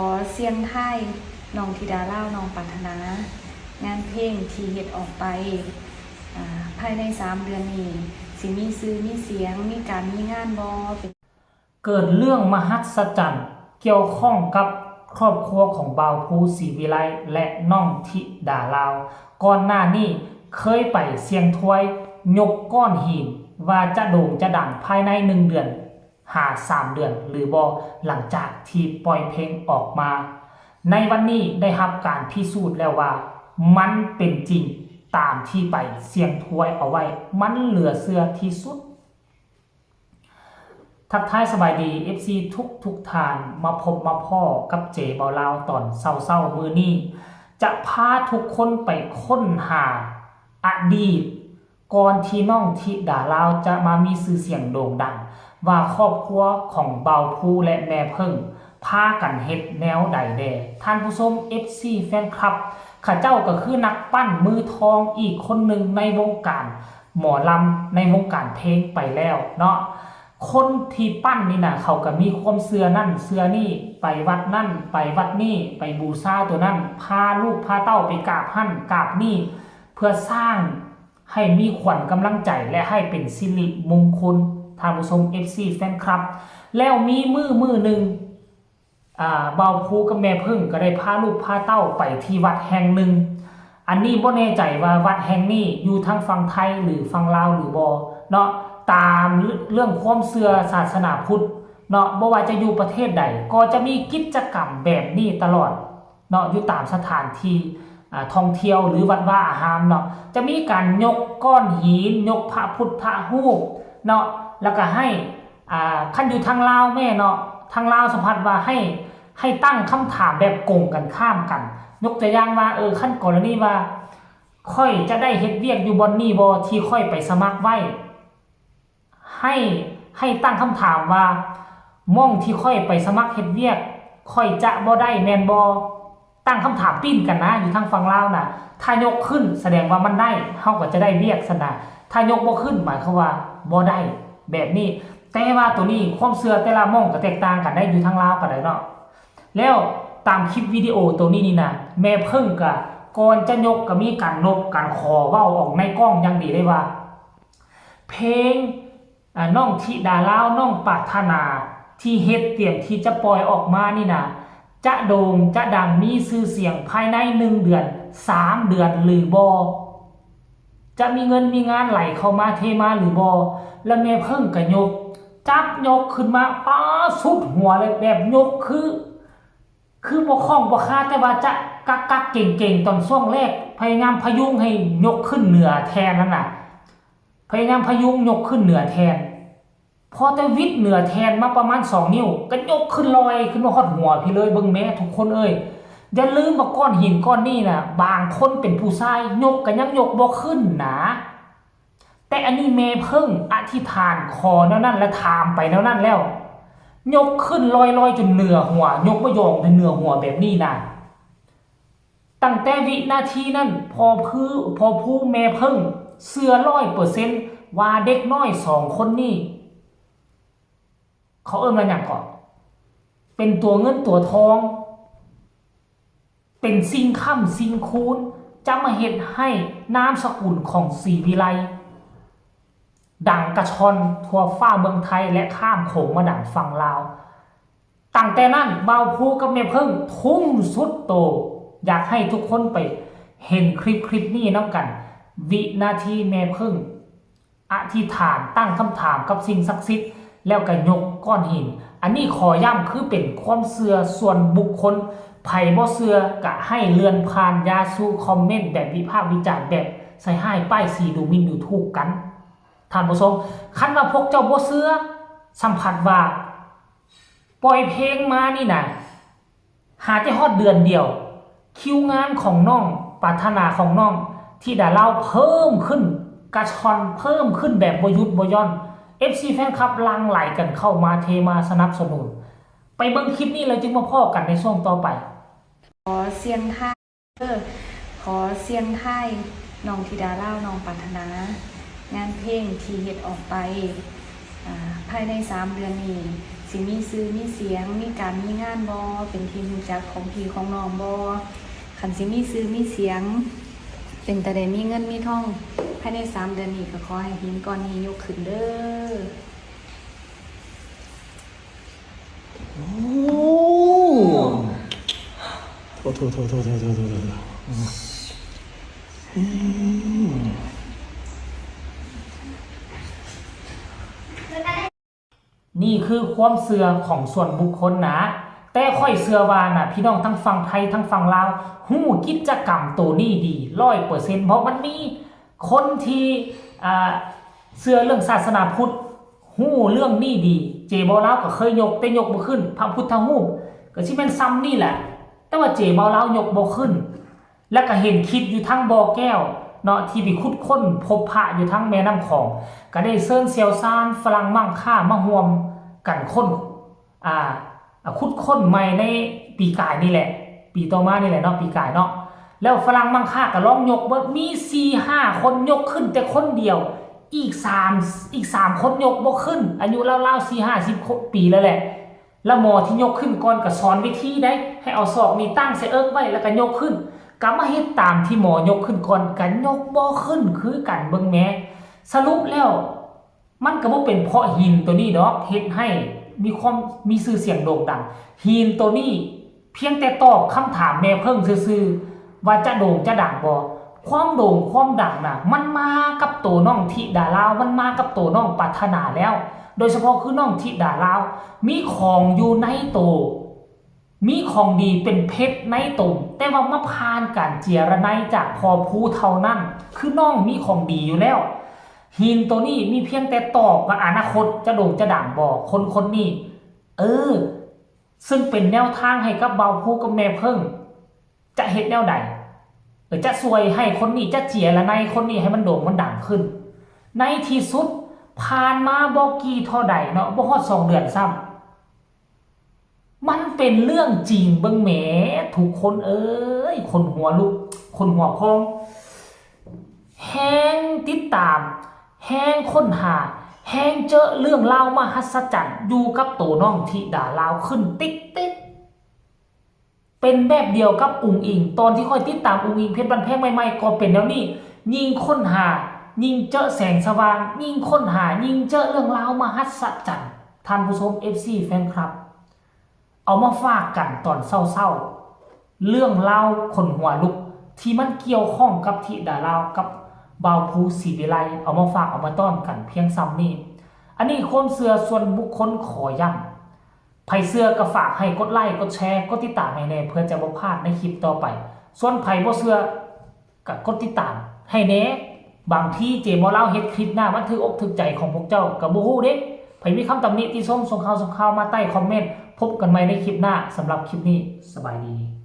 อเสียงไทยน้องธิดาเล่าน้องปรารถนางานเพลงที่เฮ็ดออกไปภายใน3 เดือนนี้สิมีชื่อมีเสียงมีการมีงานบ่เกิดเรื่องมหัศจรรย์เกี่ยวข้องกับครอบครัวของบ่าวภูศรีวิไลและน้องธิดาลาวก่อนหน้านี้เคยไปเสียงทวยยกก้อนหินว่าจะโด่งจะดังภายใน1 เดือน3 เดือนหรือบ่หลังจากที่ปล่อยเพลงออกมาในวันนี้ได้รับการพิสูจน์แล้วว่ามันเป็นจริงตามที่ไปเสียงทวยเอาไว้มันเหลือเชื่อที่สุดทักทายสบายดี FC ทุกทานมาพบมาพ่อกับเจเบาลาวตอนเศร้ามือนี้จะพาทุกคนไปค้นหาอดีตก่อนที่น้องธิดาลาวจะมามีชื่อเสียงโด่งดังว่าครอบครัวของเบาภูและแม่เพิ่งพากันเฮ็ดแนวใดแดท่านผู้ชม FC แฟนคลับข้าเจ้าก็คือนักปั้นมือทองอีกคนหนึ่งในวงการหมอลำในวงการเพลงไปแล้วเนาะคนที่ปั้นนี่นะเขาก็มีความเชื่อนั่นเชื่อนี่ไปวัดนั่นไปวัดนี่ไปบูชาตัวนั่นพาลูกพาเต้าไปกราบหั่นกราบนี่เพื่อสร้างให้มีขวัญกำลังใจและให้เป็นสิริมงคลท่านผู้ชม FC แฟนคลับแล้วมีมือหนึ่งเบาภูกับแม่พึ่งก็ได้พาลูกพาเต้าไปที่วัดแห่งหนึ่งอันนี้บ่แน่ใจว่าวัดแห่งนี้อยู่ทางฝั่งไทยหรือฝั่งลาวหรือบ่เนาะตามเรื่องความเชื่อศาสนาพุทธเนาะบ่ว่าจะอยู่ประเทศใดก็จะมีกิจกรรมแบบนี้ตลอดเนาะอยู่ตามสถานที่ท่องเที่ยวหรือวัดว่าอารามเนาะจะมีการยกก้อนหินยกพระพุทธรูปเนาะแล้วก็ให้คันอยู่ทางลาวแม่เนาะทางลาวสัมผัสว่าให้ตั้งคำถามแบบโกงกันข้ามกันยกตัวอย่างว่าขั้นกรณีว่าค่อยจะได้เฮ็ดเวียกอยู่บอนนี่บ่ที่ค่อยไปสมัครไว้ให้ตั้งคำถามว่าม่องที่ค่อยไปสมัครเฮ็ดเวียกค่อยจะบ่ได้แม่นบ่ตั้งคำถามปิ้นกันนะอยู่ทางฝั่งลาวน่ะถ้ายกขึ้นแสดงว่ามันได้เฮาก็จะได้เวียกซะนะถ้ายกบ่ขึ้นหมายความว่าบ่ได้แบบนี้แต่ว่าตัวนี้ความเชื่อแต่ละม่องก็แตกต่างกันได้อยู่ทางลาวก็ได้เนาะแล้วตามคลิปวิดีโอตัวนี้นี่นะแม่เพิ่งก็ก่อนจะยกก็มีการนบการขอเว้าออกในกล้องอย่างดีได้ว่าเพลงน้องธิดาลาวน้องปรารถนาที่เฮ็ดเตรียมที่จะปล่อยออกมานี่นะจะโด่งจะดังมีชื่อเสียงภายใน1 เดือน3 เดือนหรือบ่จะมีเงินมีงานไหลเข้ามาเทมาหรือบ่แล้วแม่เพิ่งก็จับยกขึ้นมาสุดหัวเลยแบบยกคือบ่คล่องบ่คาแต่ว่าจะกักเก่งๆตอนช่วงแรกพยายามพยุงให้ยกขึ้นเหนือแทนนั่นน่ะพยายามพยุงยกขึ้นเหนือแทนพอแต่วิดเหนือแทนมาประมาณ2 นิ้วก็ยกขึ้นลอยขึ้นมาฮอดหัวพี่เลยเบิ่งแม่ทุกคนอย่าลืมว่าก้อนหินก้อนนี้น่ะบางคนเป็นผู้ชายยกก็ยังยกบ่ขึ้นนะแต่อันนี้แม่เพิ่งอธิษฐานขอแนวนั้นและถามไปแนวนั้นแล้วยกขึ้นลอยจนเหนือหัวยกบ่ยอมในเหนือหัวแบบนี้นะตั้งแต่วินาทีนั้นพอผู้แม่เพิ่งเชื่อ100%ว่าเด็กน้อย2 คนนี้เขาว่าอย่างก่อนเป็นตัวเงินตัวทองเป็นสิ่งค้ำสิ่งคูณจะมาเฮ็ดให้นามสกุลของศรีวิไลดังกระชอนทั่วฟ้าเมืองไทยและข้ามโขงมาดังฝั่งลาวตั้งแต่นั้นบ่าวภูกับแม่เพิ่งทุ่มสุดโตอยากให้ทุกคนไปเห็นคลิปนี้นำกันวินาทีแม่เพิ่งอธิษฐานตั้งคำถามกับสิ่งศักดิ์สิทธิ์แล้วก็ยกก้อนหินอันนี้ขอย้ำคือเป็นความเชื่อส่วนบุคคลไผบ่เชื่อก็ให้เลื่อนผ่านยาสู่คอมเมนต์แบบวิพากษ์วิจารณ์แบบใส่ให้ป้ายสีดูหมิ่นดูถูกกันท่านผู้ชมคันว่าพวกเจ้าบ่เชื่อสัมผัสว่าปล่อยเพลงมานี่นะหาได้ฮอดเดือนเดียวคิวงานของน้องปรารถนาของน้องที่ดาเล่าเพิ่มขึ้นกระชอนเพิ่มขึ้นแบบบ่หยุดบ่หย่อน FC แฟนคลับลังไหลกันเข้ามาเทมาสนับสนุนไปเบิ่งคลิปนี้เลยจึงมาพ้อกันในช่วงต่อไปขอเสียงไทยขอเสียงไทยน้องธิดาเล่าน้องปรารถนางานเพลงที่เฮ็ดออกไปภายใน3 เดือนนี้ส สิมีชื่อมีเสียงมีการมีงานบ่เป็นที่รู้จักของพี่ของน้องบ่คันสิมีชื่อมีเสียงเป็นแต่ได้มีเงินมีทองภายใน3 เดือนนี้ก็ขอให้หินก้อนนี้ยกขึ้นเด้อ โอ้โถอืม นี่คือความเชื่อของส่วนบุคคลนะแต่ค่อยเชื่อว่านะพี่น้องทั้งฝั่งไทยทั้งฝั่งลาวฮู้กิจกรรมตัวนี้ดี 100% เพราะมันมีคนที่เชื่อเรื่องศาสนาพุทธฮู้เรื่องนี้ดีเจบ่าวลาวก็เคยยกแต่ยกบ่ขึ้นพระพุทธรูปก็สิแม่นซ้ำนี่แหละแต่ว่าเจบ่าวลาวยกบ่ขึ้นแล้วก็เห็นคลิปอยู่ทั้งบ่อแก้วเนาะที่ไปขุดค้นพบพระอยู่ทั้งแม่น้ำของก็ได้เชิญเซียวซานฝรั่งมั่งค่ามาร่วมกันค้นขุดค้นใหม่ในปีกายนี่แหละปีต่อมานี่แหละเนาะปีกายเนาะแล้วฝรั่งมั่งค่าก็ลองยกเบิดมี 4-5 คนยกขึ้นแต่คนเดียวอีก3คนยกบ่ขึ้นอายุราวๆ 40-50 ปีแล้วแหละแล้วหมอที่ยกขึ้นก่อนก็สอนวิธีได้ให้เอาศอกนี่ตั้งใส่เอิกไว้แล้วก็ยกขึ้นก็มาเฮ็ดตามที่หมอยกขึ้นก่อนกันยกบ่ขึ้นคือกันเบิ่งแหมสรุปแล้วมันก็บ่เป็นเพราะหินตัวนี้ดอกเฮ็ดให้มีชื่อเสียงโด่งดังหินตัวนี้เพียงแต่ตอบคำถามแม่เพิ่งซื่อๆว่าจะโด่งจะดังบ่ความโด่งความดังน่ะมันมากับตัวน้องธิดาลาวมันมากับตัวน้องปรารถนาแล้วโดยเฉพาะคือน้องธิดาลาวมีของอยู่ในตัวมีของดีเป็นเพชรในตุ่มแต่ว่ามาผ่านการเจียระไนจากพอผู้เท่านั้นคือน้องมีของดีอยู่แล้วหินตัวนี้มีเพียงแต่ตอบว่าอนาคตจะโด่งจะดังบ่คนนี้ซึ่งเป็นแนวทางให้กับเบาผู้กับแม่เพิ่งจะเฮ็ดแนวใดจะสวยให้คนนี้จะเจียระไนคนนี้ให้มันโด่งมันดังขึ้นในที่สุดผ่านมาบ่กี่เท่าใดเนาะบ่ฮอด2 เดือนซ้ำมันเป็นเรื่องจริงเบิ่งแหมทุกคนคนหัวลุกคนหัวพองแฮงติดตามแฮงค้นหาแฮงเจอเรื่องราวมหัศจรรย์อยู่กับตัวน้องธิดาลาวขึ้นติ๊กเป็นแบบเดียวกับอุ๋งอิงตอนที่ค่อยติดตามอุ๋งอิงเพชรบันแพงใหม่ๆก็เป็นแล้วนี่ยิ่งค้นหายิ่งเจอแสงสว่างยิ่งค้นหายิ่งเจอเรื่องราวมหัศจรรย์ท่านผู้ชม FC แฟนคลับเอามาฝากกันตอนเศร้าๆเรื่องเล่าคนหัวลุกที่มันเกี่ยวข้องกับธิดาลาวกับบ่าวภูศรีวิไลเอามาฝากเอามาต้อนกันเพียงซ้ำนี้อันนี้ความเชื่อส่วนบุคคลขอย้ำไผเชื่อก็ฝากให้กดไลค์กดแชร์กดติดตามให้แน่เพื่อจะบ่พลาดในคลิปต่อไปส่วนไผบ่เชื่อก็กดติดตามให้แน่บางที่เจบ่เล่าเฮ็ดคลิปหน้ามันถืออกถือใจของพวกเจ้าก็บ่ฮู้เด้ไผมีคำตำหนิติชมส่งข่าวมาใต้คอมเมนต์พบกันใหม่ในคลิปหน้าสำหรับคลิปนี้สบายดี